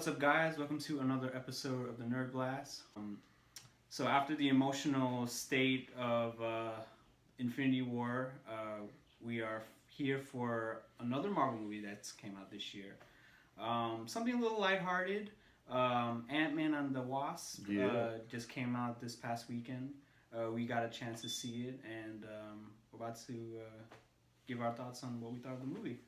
What's up, guys? Welcome to another episode of the Nerd Blast. So after the emotional state of Infinity War, we are here for another Marvel movie that's came out this year. Something a little lighthearted. Ant-Man and the Wasp just came out this past weekend. We got a chance to see it, and we're about to give our thoughts on what we thought of the movie.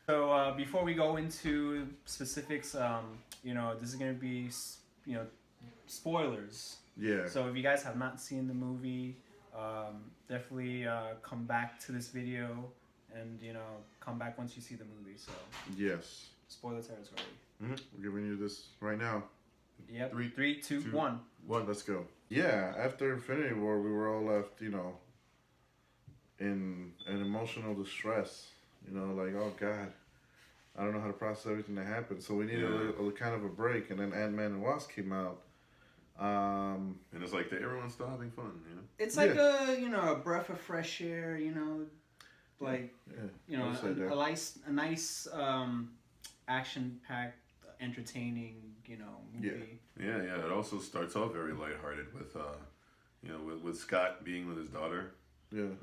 So before we go into specifics, this is going to be, spoilers. Yeah. So if you guys have not seen the movie, definitely come back to this video and, come back once you see the movie. So yes. Spoiler territory. Mm-hmm. We're giving you this right now. Yep. Three, two, one. Let's go. Yeah, after Infinity War, we were all left, in an emotional distress. Like, oh, God. I don't know how to process everything that happened. So we needed a kind of a break. And then Ant-Man and Wasp came out. And it's like everyone's still having fun, It's like a breath of fresh air, a nice action-packed, entertaining, movie. Yeah. It also starts off very lighthearted with, with Scott being with his daughter. Yeah.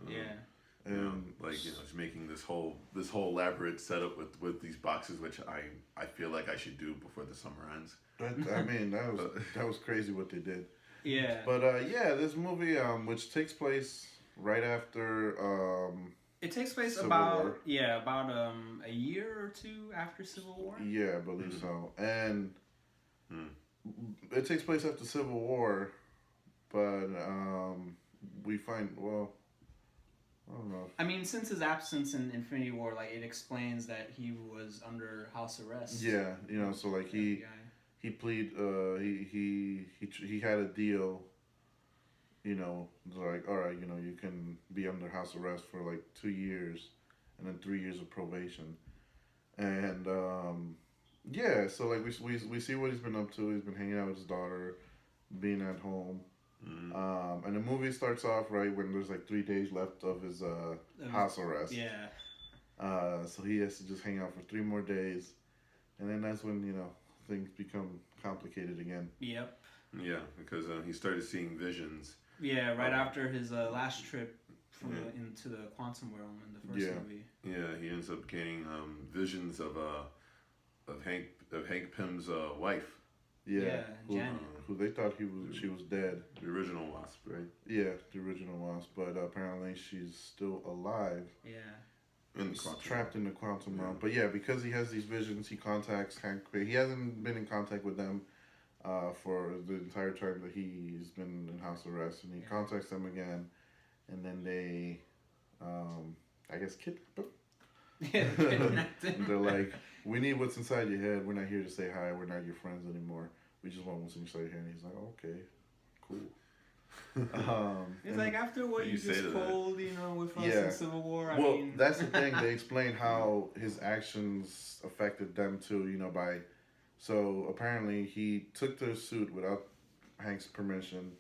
And just making this whole elaborate setup with these boxes, which I feel like I should do before the summer ends. That was crazy what they did. Yeah. But this movie, which takes place right after. It takes place Civil about War. a year or two after Civil War. Yeah, I believe so. And it takes place after Civil War, but we find I don't know. I mean, since his absence in Infinity War, it explains that he was under house arrest. Yeah, so he plead, he had a deal. Like, all right, you can be under house arrest for 2 years, and then 3 years of probation, and so we see what he's been up to. He's been hanging out with his daughter, being at home. And the movie starts off right when there's 3 days left of his house arrest. Yeah. So he has to just hang out for 3 more days, and then that's when things become complicated again. Yep. Yeah, because he started seeing visions. Yeah, right after his last trip into the quantum realm in the first movie. Yeah, he ends up getting visions of Hank Pym's wife. Yeah, Janet. Who they thought she was dead. The original Wasp, right? Yeah, the original Wasp, but apparently she's still alive. Yeah. Trapped in the quantum realm. But yeah, because he has these visions, he contacts Hank. He hasn't been in contact with them for the entire time that he's been in house arrest, and he contacts them again, and then they, I guess, kidnap him. Yeah, kidnapped him. They're like, we need what's inside your head. We're not here to say hi. We're not your friends anymore. We just want what's inside your head. And he's like, okay, cool. It's like after what you just pulled, with us in Civil War. I mean, that's the thing. They explain how his actions affected them too. So apparently he took the suit without Hank's permission,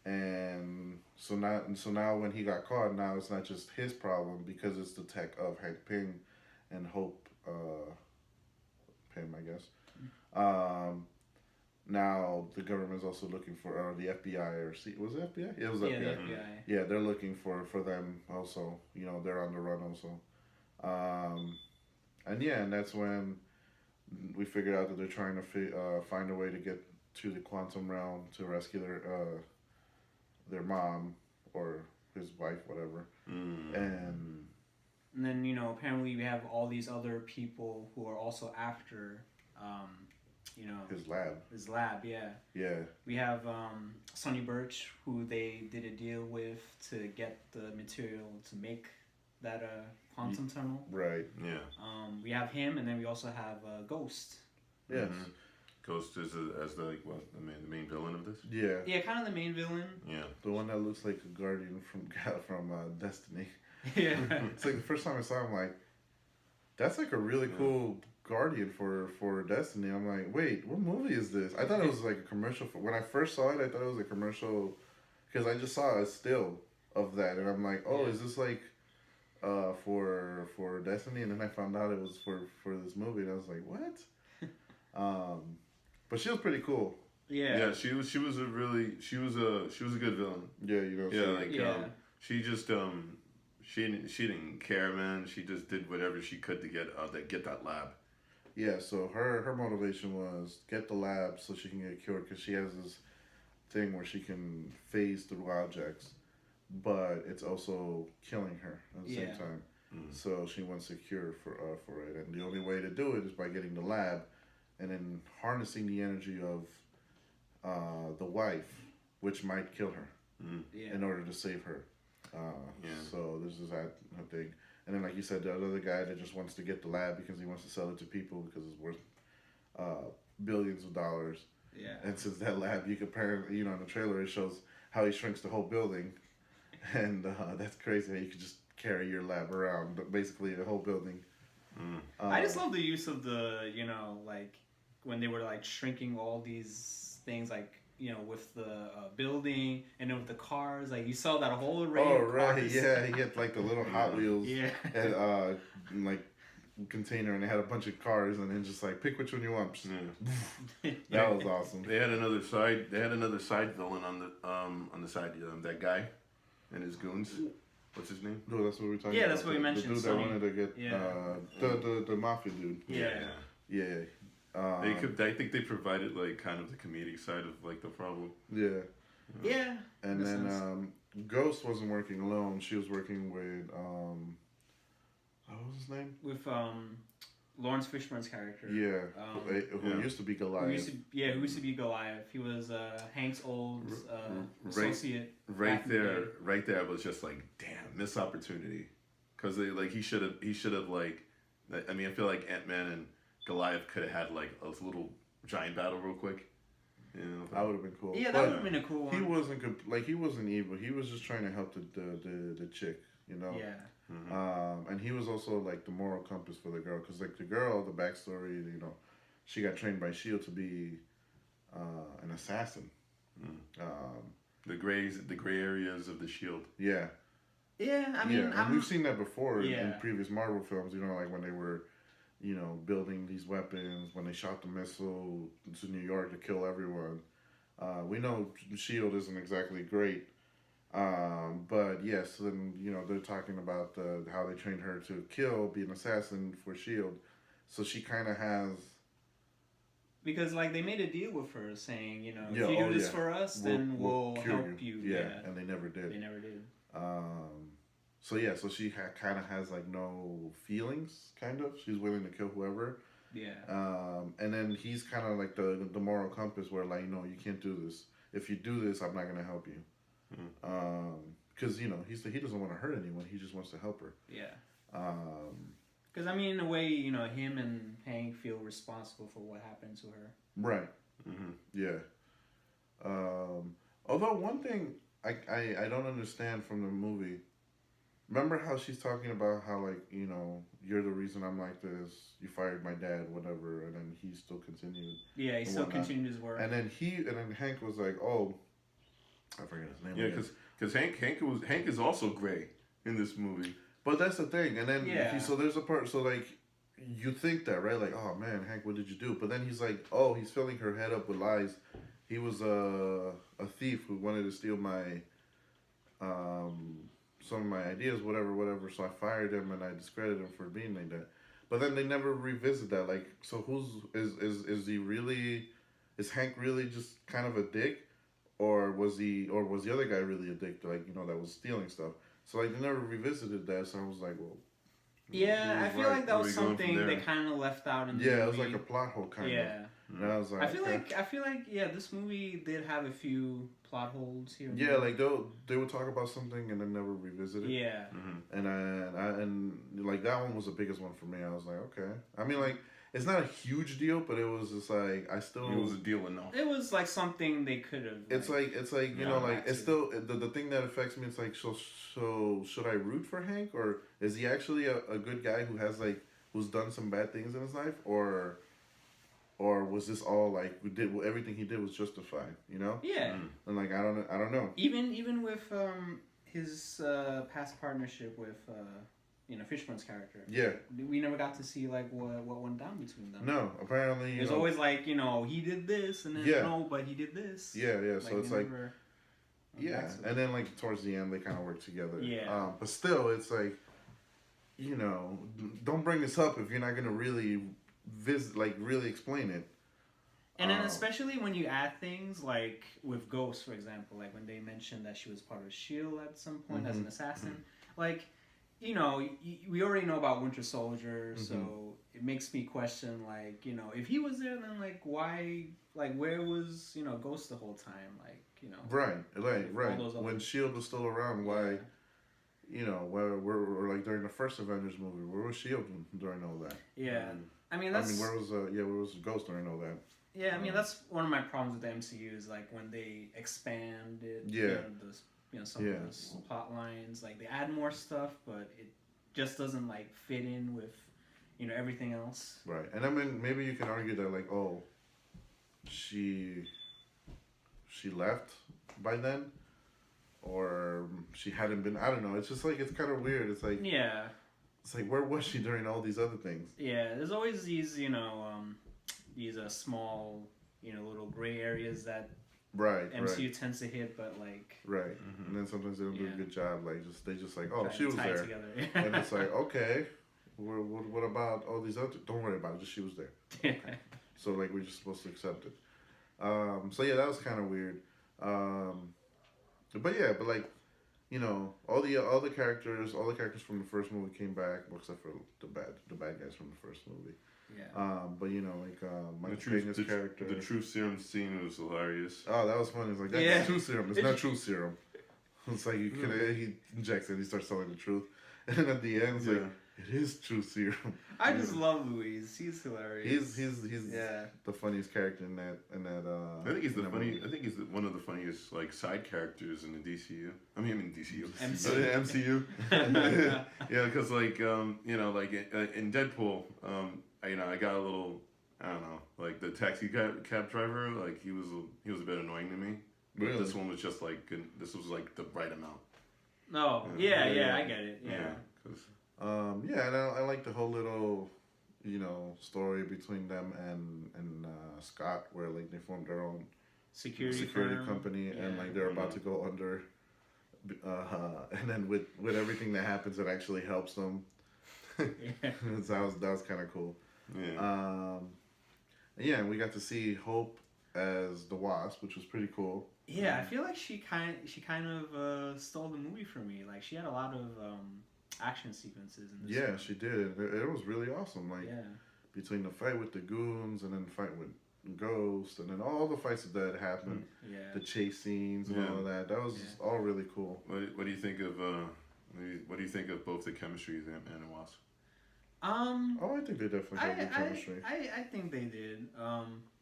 and so now when he got caught, now it's not just his problem because it's the tech of Hank Pym and Hope Pym, I guess. Now the government's also looking for the FBI was it FBI? Yeah, it was FBI. The FBI. Yeah, they're looking for them also. They're on the run also. And that's when we figured out that they're trying to find a way to get to the quantum realm to rescue their mom or his wife, whatever. And then apparently we have all these other people who are also after his lab. Yeah. We have Sonny Birch, who they did a deal with to get the material to make that quantum tunnel. Right. Yeah. We have him, and then we also have Ghost. Yes. Mm-hmm. Ghost is the main villain of this. Yeah. Yeah, kind of the main villain. Yeah. The one that looks like a guardian from Destiny. Yeah. It's the first time I saw him, that's a really cool guardian for Destiny. I'm like, wait, what movie is this? I thought it was a commercial. When I first saw it, I thought it was a commercial because I just saw a still of that, and I'm like, oh, is this for Destiny? And then I found out it was for this movie, and I was like, what? But she was pretty cool. Yeah, she was a good villain. Yeah, you know. Yeah, like she just she didn't care, man. She just did whatever she could to get that lab. Yeah, so her motivation was get the lab so she can get cured because she has this thing where she can phase through objects, but it's also killing her at the same time. So she wants a cure for it, and the only way to do it is by getting the lab, and then harnessing the energy of the wife, which might kill her, in order to save her. So this is that thing, and then like you said, the other guy that just wants to get the lab because he wants to sell it to people because it's worth billions of dollars. Yeah. And since that lab, you could apparently, in the trailer, it shows how he shrinks the whole building, and that's crazy how you could just carry your lab around, basically the whole building. I just love the use of the, like when they were like shrinking all these things, like with the building and then with the cars, like you saw that whole array. Oh of right, cars. yeah, he had like the little Hot Wheels, Yeah. and like container, and they had a bunch of cars, and then just like pick which one you want. That was awesome. They had another side villain on the side. That guy and his goons. What's his name? No, that's what we're talking about. Yeah, that's what we mentioned. The dude that wanted to get the mafia dude. Yeah. I think they provided like kind of the comedic side of like the problem. Yeah. Yeah. And then Ghost wasn't working alone. She was working with what was his name? With Lawrence Fishburne's character. Yeah. Who used to be Goliath. Who used to be Goliath. He was Hank's old associate. Right there, I was just like, damn, missed opportunity, because he should have like, I mean, I feel like Ant-Man and Goliath could have had like a little giant battle real quick. That would have been cool. Yeah, that would have been a cool one. He wasn't evil. He was just trying to help the chick, Yeah. And he was also like the moral compass for the girl, because like the girl, the backstory, she got trained by Shield to be an assassin. The gray areas of the Shield. Yeah. Yeah, I mean, and we've seen that before in previous Marvel films. Like when they were, building these weapons, when they shot the missile to New York to kill everyone. We know Shield isn't exactly great. But yes, then they're talking about how they trained her to be an assassin for Shield, so she kind of has. Because like they made a deal with her saying, if you do this for us, then we'll help you. Yeah, and they never did. So she kind of has like no feelings. Kind of, she's willing to kill whoever. Yeah. And then he's kind of like the moral compass, where like, no, you can't do this. If you do this, I'm not gonna help you. Because he doesn't want to hurt anyone. He just wants to help her. Yeah. Because I mean, in a way, him and Hank feel responsible for what happened to her. Right. Yeah. Although one thing I don't understand from the movie. Remember how she's talking about how like you're the reason I'm like this. You fired my dad, whatever, and then he still continued. Yeah, he still continued his work. And then Hank was like, oh. I forget his name. Yeah, because Hank is also gray in this movie. But that's the thing, and then so there's a part. So like, you think that, right? Like, oh man, Hank, what did you do? But then he's like, oh, he's filling her head up with lies. He was a thief who wanted to steal my some of my ideas, whatever. So I fired him and I discredited him for being like that. But then they never revisit that. Like, so is he really? Is Hank really just kind of a dick? Or was the other guy really a dick, like, that was stealing stuff? So like they never revisited that, so I was like, well. Yeah, I feel like that was something they kind of left out in the movie. Yeah, it was like a plot hole kind of. Yeah. And I was like, I feel like this movie did have a few plot holes here. Yeah, like they would talk about something and then never revisit it. Yeah. And like that one was the biggest one for me. I was like, okay. I mean, like, it's not a huge deal, but it was just like it was a deal enough. It was like something they could have. It's like it's still the thing that affects me. It's like, so should I root for Hank, or is he actually a good guy who's done some bad things in his life, or was this all like everything he did was justified? Yeah. And like I don't know. Even with his past partnership with Fishburne's character. Yeah. We never got to see like what went down between them. No, apparently there's always like he did this and then no, but he did this. Yeah, yeah. So it's like yeah, and then like towards the end they kind of work together. Yeah. But still, it's like don't bring this up if you're not gonna really really explain it. And then especially when you add things like with Ghost, for example, like when they mentioned that she was part of S.H.I.E.L.D. at some point as an assassin, like, we already know about Winter Soldier, so it makes me question, like, if he was there, then, like, why, like, where was, Ghost the whole time? Like, Right. When S.H.I.E.L.D. was still around, why, where like during the first Avengers movie, where was S.H.I.E.L.D. during all that? Yeah. where was Ghost during all that? Yeah, that's one of my problems with the MCU is like when they expand it. Some of those plot lines, like they add more stuff, but it just doesn't like fit in with, everything else. Right, and maybe you can argue that like, oh, she left by then, or she hadn't been. I don't know. It's just like it's kind of weird. It's like It's like where was she during all these other things? Yeah, there's always these these small, little gray areas that MCU tends to hit, but like and then sometimes they don't do a good job. Like they just like, oh, she was there, together. And it's like, okay, what about all these other? Don't worry about it. Just she was there. Okay. So like we're just supposed to accept it. So yeah, that was kind of weird. But like, all the characters from the first movie came back, well, except for the bad guys from the first movie. Yeah. But Mike Pena's character. The True Serum scene was hilarious. Oh, that was funny. It's like that's True Serum. It's not True Serum. It's like he injects it. He starts telling the truth, and then at the end, it's like it is True Serum. I just love Louise. He's hilarious. He's the funniest character in that. I think he's I think he's one of the funniest like side characters in the DCU. I mean DCU. MCU. Yeah, because like in Deadpool, I got a little, I don't know, like the taxi cab driver, like he was a bit annoying to me. But really? This one was just like this was like the right amount. Oh yeah, I get it. Yeah. And I like the whole little, story between them and Scott, where like they formed their own security company, and like they're about to go under. And then with everything that happens, it actually helps them. that was kind of cool. Yeah. And we got to see Hope as the Wasp, which was pretty cool. Yeah, I feel like she kind of stole the movie for me. Like she had a lot of action sequences in this. Yeah, she did. It was really awesome. Like between the fight with the goons and then the fight with Ghost and then all the fights that happened. The chase scenes and all of that. That was all really cool. What do you think of what do you think of both the chemistry of Ant-Man and Wasp? I think they definitely had good chemistry. I think they did.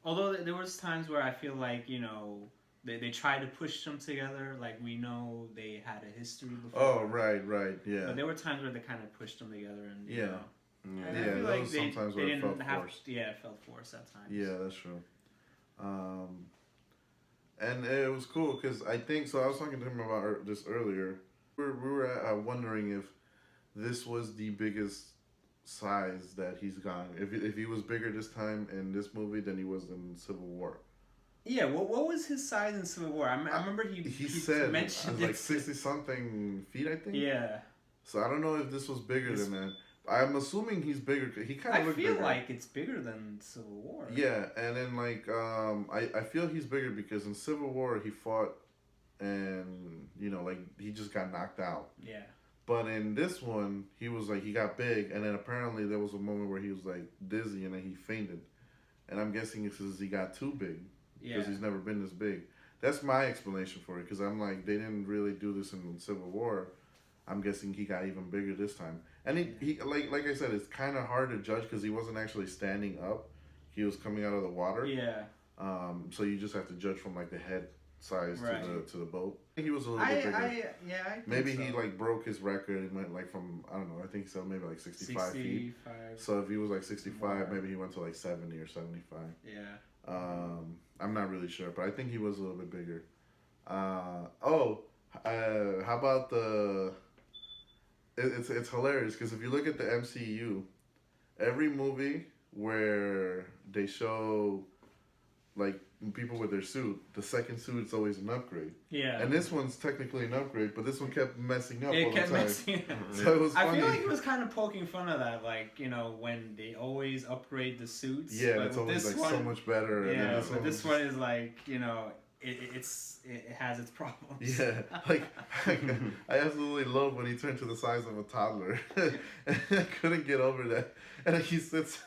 Although there was times where I feel like they tried to push them together. Like we know they had a history before. Oh right, yeah. But there were times where they kind of pushed them together and I feel there like was sometimes where it felt forced. Yeah, it felt forced at times. Yeah, that's true. And it was cool because I think so. I was talking to him about this earlier. We were wondering if this was the biggest size that he's gone. If he was bigger this time in this movie than he was in Civil War. Yeah, what was his size in Civil War? I remember he said mentioned like 60-something feet, I think. Yeah. So I don't know if this was bigger than that. I'm assuming he's bigger. He kind of looked bigger. I feel like it's bigger than Civil War. Yeah, and then like I feel he's bigger because in Civil War he fought and like he just got knocked out. Yeah. But in this one, he was like, he got big, and then apparently there was a moment where he was like dizzy and then he fainted. And I'm guessing it's because he got too big. Because he's never been this big. That's my explanation for it, because I'm like, they didn't really do this in Civil War. I'm guessing he got even bigger this time. And he like I said, it's kind of hard to judge because he wasn't actually standing up. He was coming out of the water. Yeah. So you just have to judge from like the head size to the boat. He was a little bit bigger. I think maybe so. He like broke his record and went like from, I don't know, I think he said maybe like 65 feet. So if he was like 65, maybe he went to like 70 or 75. Yeah. I'm not really sure, but I think he was a little bit bigger. How about it's hilarious because if you look at the MCU, every movie where they show like people with their suit, the second suit is always an upgrade. Yeah. And this one's technically an upgrade, but this one kept messing up all It kept the time. messing up. So it was funny. I feel like it was kind of poking fun of that, like, you know, when they always upgrade the suits. Yeah, but it's with always this like one, so much better. And Yeah, then this but one this was one is like, you know, it has its problems. Yeah, like I absolutely love when he turned to the size of a toddler. And I couldn't get over that. And he sits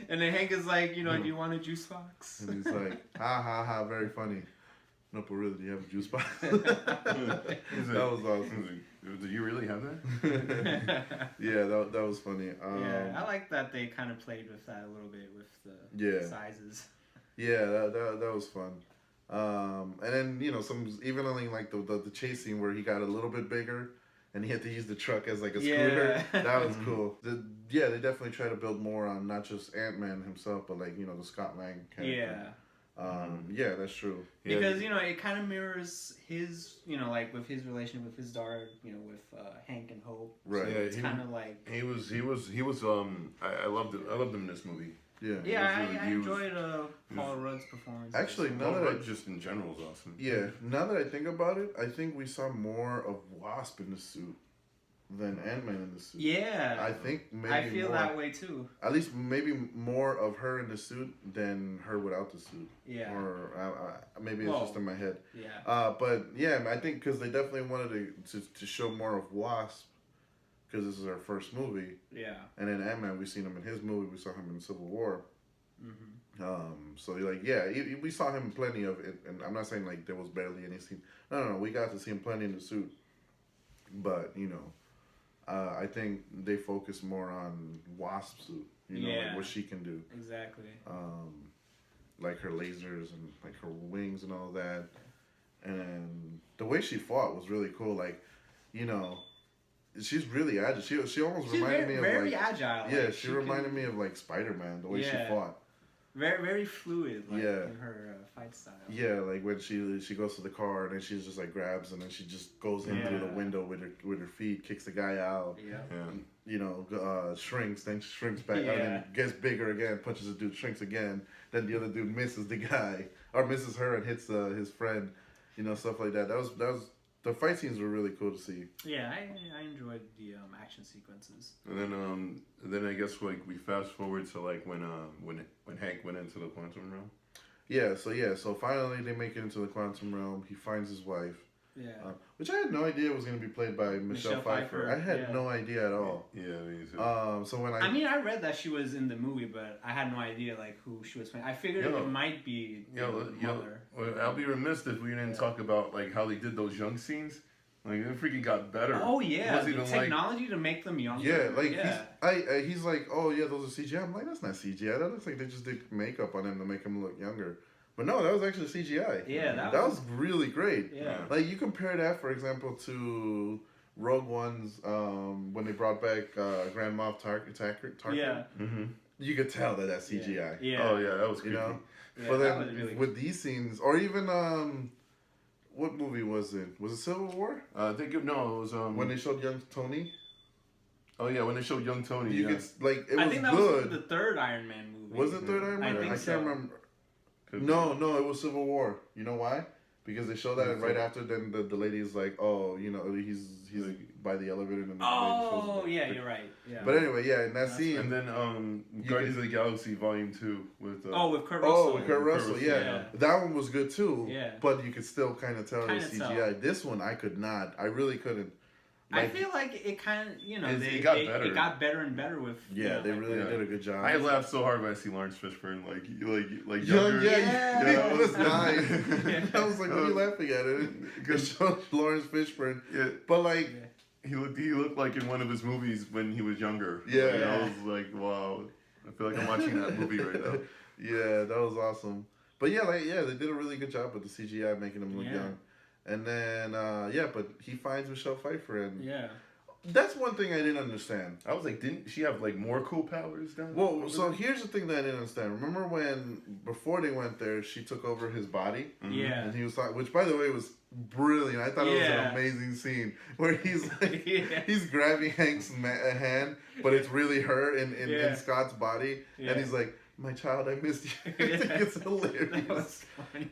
And then Hank is like, you know, do you want a juice box? and he's like, ha ha ha, very funny. No, but really, do you have a juice box? He's That was awesome. Do you really have that? Yeah, that was funny. Yeah, I like that they kind of played with that a little bit with the Yeah. sizes. Yeah, that was fun. And then even only like the chase scene where he got a little bit bigger and he had to use the truck as like a scooter. Yeah. That was cool. They definitely try to build more on not just Ant-Man himself, but like the Scott Lang character. Yeah. Yeah, that's true. Because it kind of mirrors his, like with his relationship with his daughter, with Hank and Hope. Right. So Yeah, it's kind of like he was. I loved it. I loved him in this movie. Yeah. yeah, I enjoyed Paul Rudd's performance. Actually, Paul now that Rudd just in general is awesome. now that I think about it, I think we saw more of Wasp in the suit than Ant-Man in the suit. Yeah, I think maybe I feel more, that way too. At least maybe more of her in the suit than her without the suit. Yeah, Or maybe it's just in my head. yeah, But yeah, I think because they definitely wanted to show more of Wasp because this is our first movie. yeah. And then Ant-Man, we seen him in his movie. We saw him in Civil War. Mm-hmm. So like, yeah, we saw him plenty of it. And I'm not saying like there was barely any scene. No, we got to see him plenty in the suit. But I think they focus more on Wasp's suit. Like what she can do. Exactly. Like her lasers and like her wings and all that. And the way she fought was really cool. Like, she's really agile. She almost reminded me of very like agile. yeah. Like, She reminded me of like Spider-Man. The way she fought. Very very fluid. Like, Yeah. in her fight style. Yeah, like when she goes to the car and then she just like grabs and then she just goes in through the window with her feet, kicks the guy out. Yeah. Shrinks, then shrinks back, and then gets bigger again, punches the dude, shrinks again. Then the other dude misses the guy or misses her and hits his friend. Stuff like that. That was the fight scenes were really cool to see. Yeah, I enjoyed the action sequences. And then I guess like we fast forward to like when Hank went into the quantum realm. So finally they make it into the quantum realm. He finds his wife. Yeah. Which I had no idea was going to be played by Michelle Pfeiffer. I had no idea at all. Yeah, me too. So when I read that she was in the movie, but I had no idea like who she was playing. I figured it might be the mother. Well, I'll be remiss if we didn't talk about like how they did those young scenes. Like it freaking got better. Oh yeah, the the technology to make them younger. Yeah, like he's like, oh yeah, those are CGI. I'm like, that's not CGI. That looks like they just did makeup on him to make him look younger. But no, that was actually CGI. Yeah, that was really great. Yeah. Like you compare that, for example, to Rogue One's when they brought back Grand Moff Tarkin. Yeah. Mm-hmm. You could tell that that's CGI. Yeah. Oh yeah, that was creepy. Yeah, But then that was really with these scenes, or even what movie was it? Was it Civil War? I think it was When they showed young Tony. Oh yeah, when they showed young Tony. You could like it was I think that good. was the third Iron Man movie. Was it third Iron Man? I can't remember. No, it was Civil War. You know why? Because they showed that right after. Then the lady's like, oh, he's like by the elevator. And Oh yeah, you're right. Yeah. But anyway, yeah, in that scene. And then Guardians of the Galaxy Volume 2 with with Kurt Russell. with Kurt Russell, yeah. That one was good too. Yeah. But you could still kind of tell it was CGI. This one I could not. I really couldn't. I feel like it kind of, it got better. It got better and better with. Yeah, they really did a good job. I laughed so hard when I see Lawrence Fishburne like younger. Yeah, it was nice. I was like, what are you laughing at? Because Lawrence Fishburne. Yeah. But like. He looked like in one of his movies when he was younger. Yeah. Like, I was like, wow. I feel like I'm watching that movie right now. Yeah, that was awesome. But yeah, they did a really good job with the CGI making him look young. And then, but he finds Michelle Pfeiffer, and that's one thing I didn't understand. I was like, didn't she have like more cool powers down? Well, so here's the thing that I didn't understand. Remember when before they went there, she took over his body, Yeah, and he was like, which by the way was brilliant. I thought it was Yeah. an amazing scene where he's like, Yeah. he's grabbing Hank's hand, but it's really her in Yeah. Scott's body, Yeah. and he's like, "My child, I missed you." I Yeah. think it's That hilarious. was funny.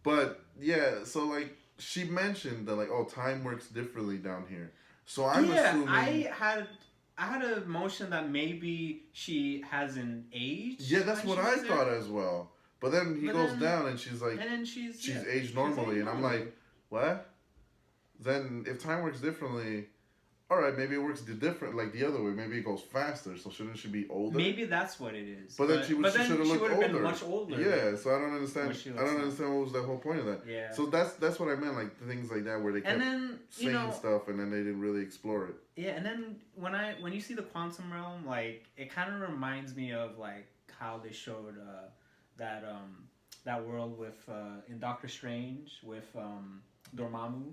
But yeah, so like she mentioned that like, oh, time works differently down here. So I'm yeah, assuming. I had a motion that maybe she hasn't aged. Yeah, that's when what she I was there. thought as well. But then he But goes then- down and she's like, And then she's she's yeah, aged she's normally, aged and I'm normally. like, what? Then if time works differently, all right, maybe it works different, like the other way. Maybe it goes faster. So shouldn't she be older? Maybe that's what it is. But then she should have looked would have been older. much older. Yeah, so I don't understand. What she I looks don't like. understand what was the whole point of that. Yeah. So that's what I meant, like things like that where they kept And then saying stuff and then they didn't really explore it. yeah, and then when you see the quantum realm, like it kind of reminds me of like how they showed that world with in Doctor Strange with Dormammu.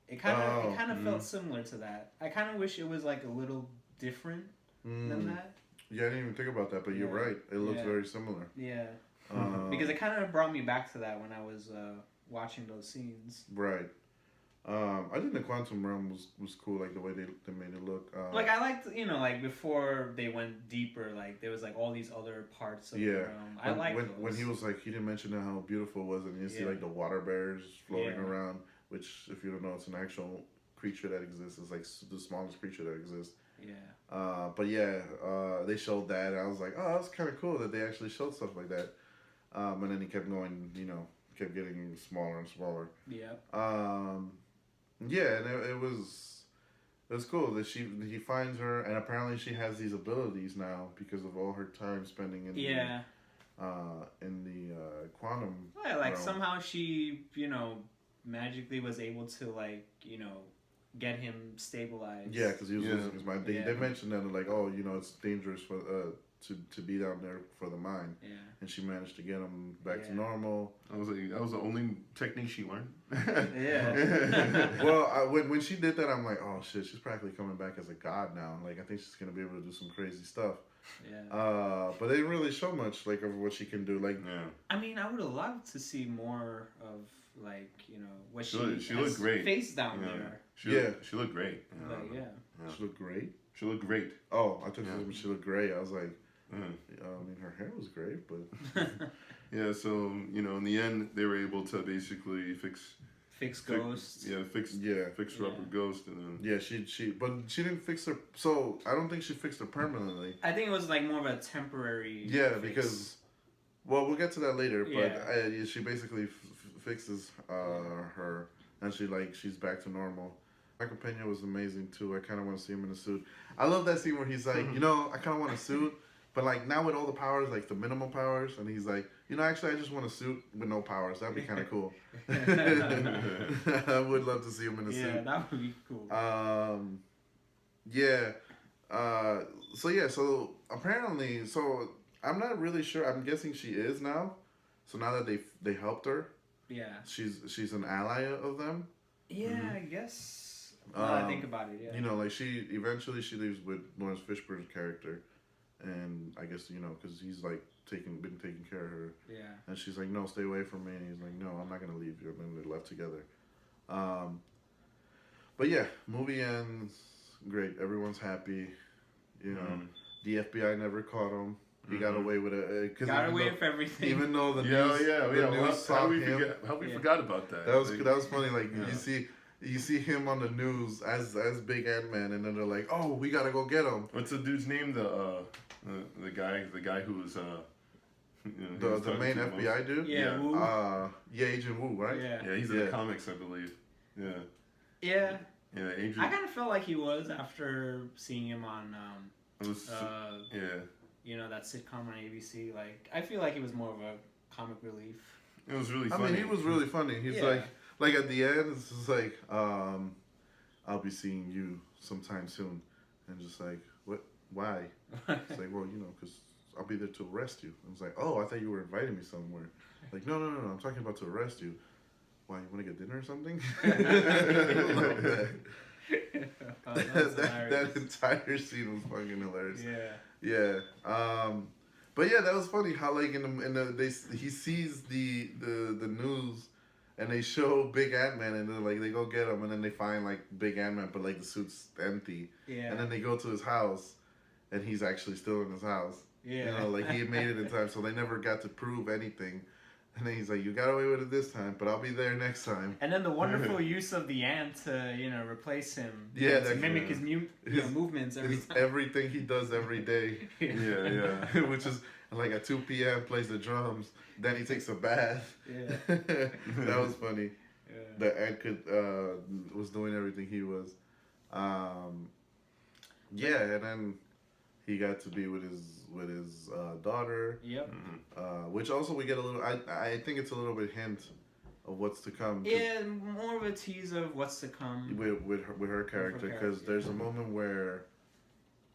It kind of felt similar to that. I kind of wish it was like a little different than that. Yeah, I didn't even think about that, but you're Yeah. right. It looks Yeah. very similar. Yeah, Because because it kind of brought me back to that when I was watching those scenes. right. I think the quantum realm was cool, like the way they made it look. Like I liked, like before they went deeper, like there was like all these other parts of the realm. I liked those. when he was like, he didn't mention how beautiful it was, and you see Yeah. like the water bears floating Yeah. around, which if you don't know, it's an actual creature that exists. It's like the smallest creature that exists. Yeah. But yeah, they showed that, and I was like, oh, that's kind of cool that they actually showed stuff like that. And then he kept going, kept getting smaller and smaller. Yeah. Yeah, and it was cool that he finds her, and apparently she has these abilities now because of all her time spending in the quantum. Yeah, like realm. somehow she, magically was able to get him stabilized. Yeah, because he was losing his mind. They Yeah. mentioned that like, oh, it's dangerous for to be down there for the mine. Yeah. And she managed to get him back to Yeah. normal. That was the only technique she learned. Yeah. Well, when she did that, I'm like, oh shit, she's practically coming back as a god now. Like I think she's gonna be able to do some crazy stuff. Yeah. But they didn't really show much like of what she can do. Like, Yeah. I mean, I would have loved to see more of what She she looked great. faced down Yeah. there. She looked great. But yeah. she looked great. She looked great. Oh, I took she looked great. I was like, Uh-huh. I mean, her hair was great, but Yeah, so in the end, they were able to basically fix Ghost. fix Rubber Ghost, and then yeah, but she didn't fix her. So I don't think she fixed her permanently. I think it was like more of a temporary. Yeah, fix. because, well, we'll get to that later. Yeah. But she basically fixes her, and she's back to normal. Michael Pena was amazing too. I kind of want to see him in a suit. I love that scene where he's like, I kind of want a suit, but like now with all the powers, like the minimal powers, and he's like, actually, I just want a suit with no powers. That'd be kind of cool. I would love to see him in a suit. Yeah, that would be cool. Yeah. So apparently, I'm not really sure. I'm guessing she is now. So now that they helped her, Yeah. she's an ally of them. Yeah, I guess. Now that I think about it, yeah. Like she eventually leaves with Lawrence Fishburne's character, and I guess because he's like been taking care of her. Yeah. And she's like, no, stay away from me. And he's like, no, I'm not gonna leave you. And then they left together. But yeah, movie ends great. Everyone's happy. The FBI never caught him. He got away with it. Got away with everything. Even though the news saw him. How we forgot about that? That was funny. Like you see him on the news as Big Ant-Man, and then they're like, "Oh, we gotta go get him." What's the dude's name? The guy who was the main FBI dude. Yeah. Wu. Agent Wu, right? Yeah. Yeah, he's in the comics, I believe. Yeah. Yeah. Yeah, Agent. I kind of felt like he was after seeing him on It was, that sitcom on ABC. Like I feel like he was more of a comic relief. It was really funny. I mean, he was really funny. He's like at the end, it's just like, I'll be seeing you sometime soon, and just like, what? Why? It's like, well, because I'll be there to arrest you. I was like, oh, I thought you were inviting me somewhere. Like, no, I'm talking about to arrest you. Why, you want to get dinner or something? that entire scene was fucking hilarious. Yeah. But yeah, that was funny how like he sees the news, and they show Big Ant-Man, and then like they go get him, and then they find like Big Ant-Man, but like the suit's empty. Yeah. And then they go to his house, and he's actually still in his house. Yeah. You know, like he had made it in time, so they never got to prove anything. And then he's like, "You got away with it this time, but I'll be there next time." And then the wonderful use of the ant to, replace him. Yeah, to mimic his movements every time. Everything he does every day. Yeah. Which is like at 2 p.m. plays the drums. Then he takes a bath. Yeah. That was funny. Yeah. The ant was doing everything he was. Yeah, and then he got to be with his daughter. Yep. Which also we get a little. I think it's a little bit hint of what's to come. Yeah, more of a tease of what's to come. With her character, because there's a moment where,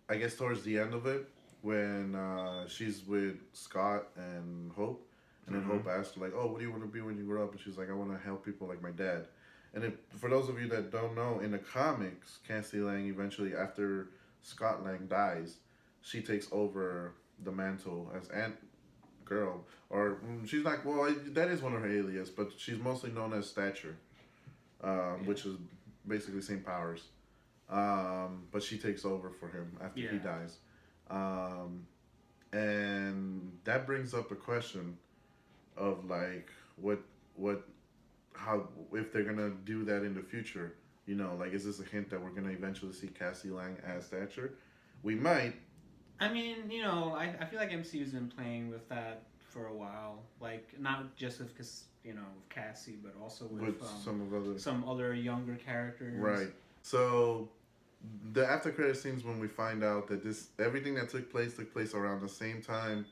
I guess towards the end of it, when she's with Scott and Hope, and then Hope asks her like, "Oh, what do you want to be when you grow up?" And she's like, "I want to help people like my dad." And for those of you that don't know, in the comics, Cassie Lang eventually, after Scott Lang dies, she takes over the mantle as Ant Girl, or she's not. Well, that is one of her alias, but she's mostly known as Stature, which is basically same powers. But she takes over for him after he dies, and that brings up a question of like how if they're gonna do that in the future. Like, is this a hint that we're gonna eventually see Cassie Lang as Stature? We might. I mean, I feel like MCU's been playing with that for a while. Like, not just with Cassie, but also with some other younger characters. Right. So, the after credit scenes when we find out that everything that took place around the same time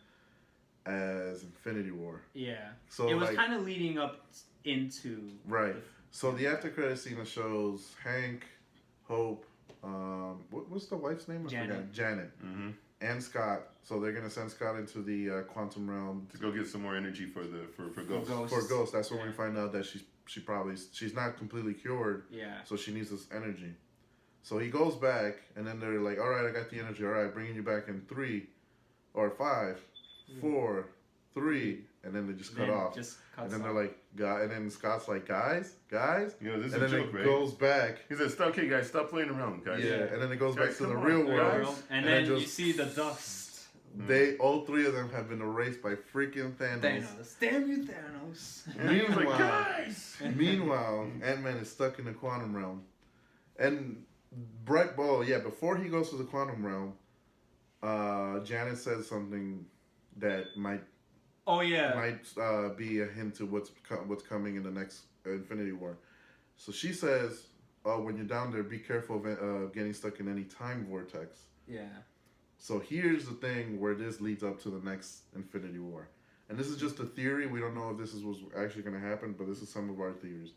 as Infinity War. Yeah. So it was kind of leading up into. Right. So the after credit scene shows Hank, Hope, what's the wife's name? Janet. Mm-hmm. And Scott. So they're gonna send Scott into the quantum realm to go get some more energy for Ghost. For Ghost. That's when we find out that she's not completely cured. Yeah. So she needs this energy. So he goes back, and then they're like, "All right, I got the energy. All right, bringing you back in 3 or 5, 4, 3," and then they just cut off. And then they're like, and then Scott's like, guys. This is and a then joke, it right? goes back. He says, "Okay, guys, stop playing around, guys." Yeah, and then it goes Guys, back to the come real on, world. guys. And then you see the dust. All 3 of them have been erased by freaking Thanos. Damn you, Thanos. And he was like, "Guys!" Meanwhile, Ant-Man is stuck in the quantum realm. And before he goes to the quantum realm, Janet says something that might be a hint to what's coming in the next Infinity War. So she says, when you're down there, be careful of getting stuck in any time vortex. Yeah. So here's the thing where this leads up to the next Infinity War. And this is just a theory. We don't know if this is what's actually going to happen, but this is some of our theories.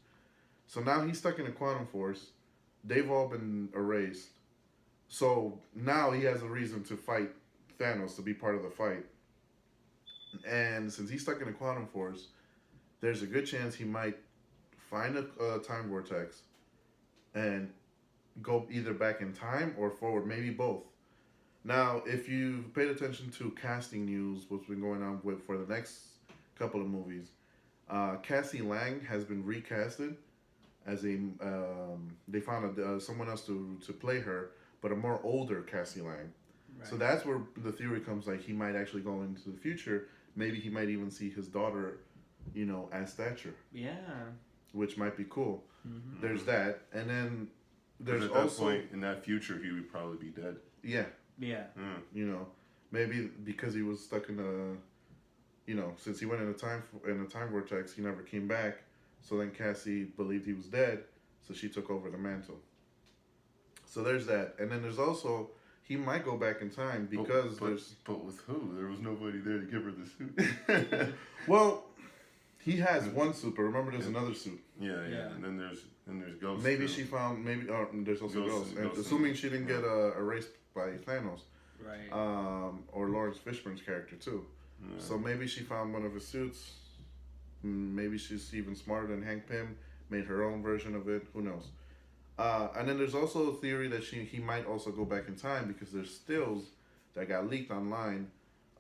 So now he's stuck in a quantum force. They've all been erased. So now he has a reason to fight Thanos, to be part of the fight. And since he's stuck in a quantum force, there's a good chance he might find a time vortex and go either back in time or forward, maybe both. Now, if you've paid attention to casting news, what's been going on for the next couple of movies, Cassie Lang has been recasted as they found someone else to play her, but a more older Cassie Lang. Right. So that's where the theory comes, like he might actually go into the future. Maybe he might even see his daughter, as Stature. Yeah. Which might be cool. Mm-hmm. There's that, and then there's at that point in that future he would probably be dead. Yeah. Yeah. Maybe because he was stuck in since he went in a time vortex, he never came back. So then Cassie believed he was dead, so she took over the mantle. So there's that, and then there's also he might go back in time because But with who? There was nobody there to give her the suit. Well, he has one suit, but remember there's another suit. Yeah. And then there's Ghost. Maybe she found there's also Ghost. And assuming she didn't get erased by Thanos. Right. Or Lawrence Fishburne's character too. Yeah. So maybe she found one of his suits. Maybe she's even smarter than Hank Pym, made her own version of it. Who knows? And then there's also a theory that he might also go back in time because there's stills that got leaked online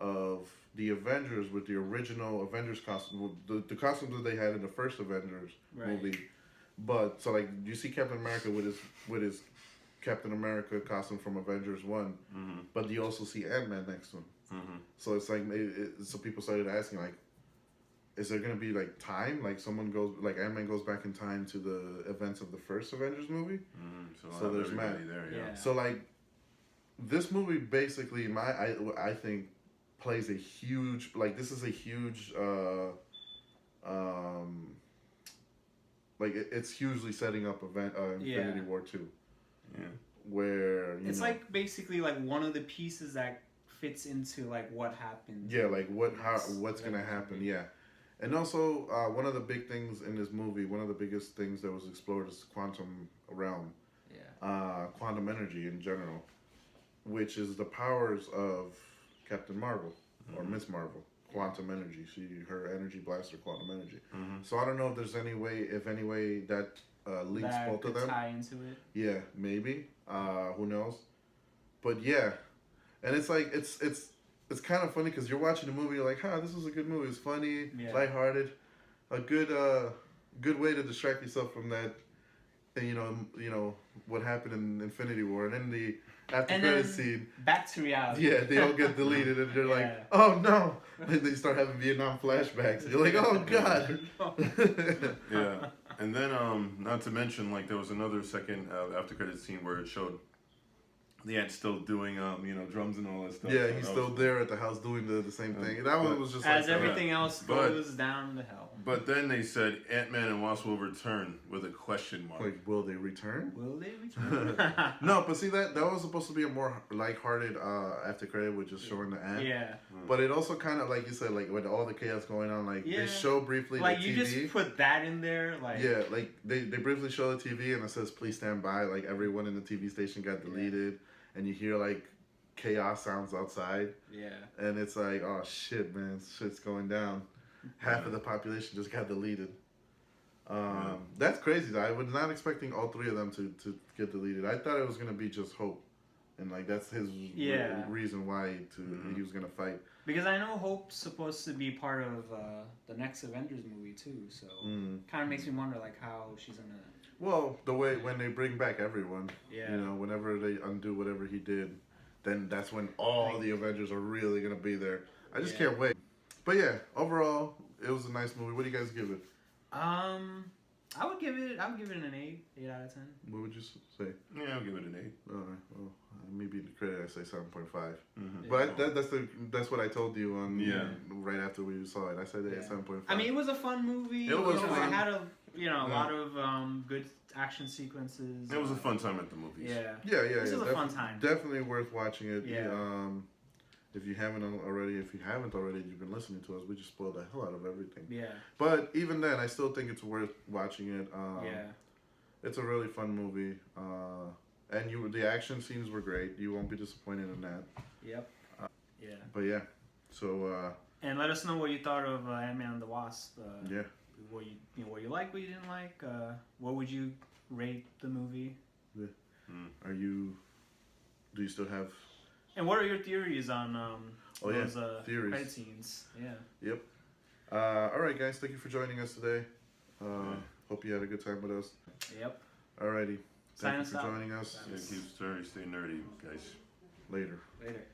of the Avengers with the original Avengers costume, the costumes that they had in the first Avengers movie. But so like you see Captain America with his Captain America costume from Avengers 1, but you also see Ant-Man next to him. So it's like so people started asking like, is there gonna be like time? Like someone goes like Ant-Man goes back in time to the events of the first Avengers movie. So there's Matt there. Yeah. So like this movie basically I think plays a huge this is a huge like it's hugely setting up Infinity War 2. Yeah. Where it's like basically like one of the pieces that fits into like what happened. Yeah, like what's gonna happen. Yeah, and also one of the big things in this movie, one of the biggest things that was explored is quantum realm. Yeah. Quantum energy in general, which is the powers of Captain Marvel or Miss Marvel. Quantum energy. Her energy blaster, quantum energy. So I don't know if there's any way that links that both of them. Tie into it. Yeah, maybe. Who knows? But yeah, and it's like it's kind of funny because you're watching the movie, you're like, this is a good movie. It's funny, lighthearted, a good way to distract yourself from that. And you know what happened in Infinity War, and then the after credit scene. Back to reality. Yeah, they all get deleted, and they're like, "Oh no!" And they start having Vietnam flashbacks. And you're like, "Oh God!" Yeah, and then not to mention like there was another second after credit scene where it showed the Ant still doing drums and all that stuff. Yeah, he's still there at the house doing the same thing. And that one was just as everything else goes down the hell. But then they said Ant-Man and Wasp will return with a question mark. Like, will they return? Will they return? No, but see that was supposed to be a more lighthearted after credit with just showing the Ant. Yeah. But it also kind of like you said, like with all the chaos going on, like they show briefly like the you TV. just put that in there, like like they briefly show the TV and it says please stand by. Like everyone in the TV station got deleted, and you hear like chaos sounds outside. Yeah. And it's like, oh shit, man, shit's going down. Half of the population just got deleted. That's crazy though. I was not expecting all three of them to get deleted. I thought it was gonna be just Hope, and like that's his reason why he was gonna fight. Because I know Hope's supposed to be part of the next Avengers movie too, so kind of makes me wonder like how she's gonna. Well, the way when they bring back everyone, whenever they undo whatever he did, then that's when all the Avengers are really gonna be there. I just can't wait. But yeah, overall, it was a nice movie. What do you guys give it? I would give it an 8 out of 10. What would you say? Yeah, I'll give it an 8. All right. Well, maybe in the credit I say 7.5. But that's what I told you on right after we saw it. I said 7.5. I mean, it was a fun movie. It was fun. It had a lot of good action sequences. It was a fun time at the movies. Yeah. This was a fun time. Definitely worth watching it. Yeah. If you haven't already, you've been listening to us. We just spoiled the hell out of everything. Yeah. But even then, I still think it's worth watching it. It's a really fun movie. And the action scenes were great. You won't be disappointed in that. Yep. But yeah, so. And let us know what you thought of Ant-Man and the Wasp. Yeah. What you liked, what you didn't like. What would you rate the movie? Yeah. Do you still have? And what are your theories on those theories. credit scenes? Yeah. Yep. All right, guys. Thank you for joining us today. Hope you had a good time with us. Yep. Alrighty. Thank you for Sign us out. joining us. Yeah, stay nerdy, guys. Later. Later.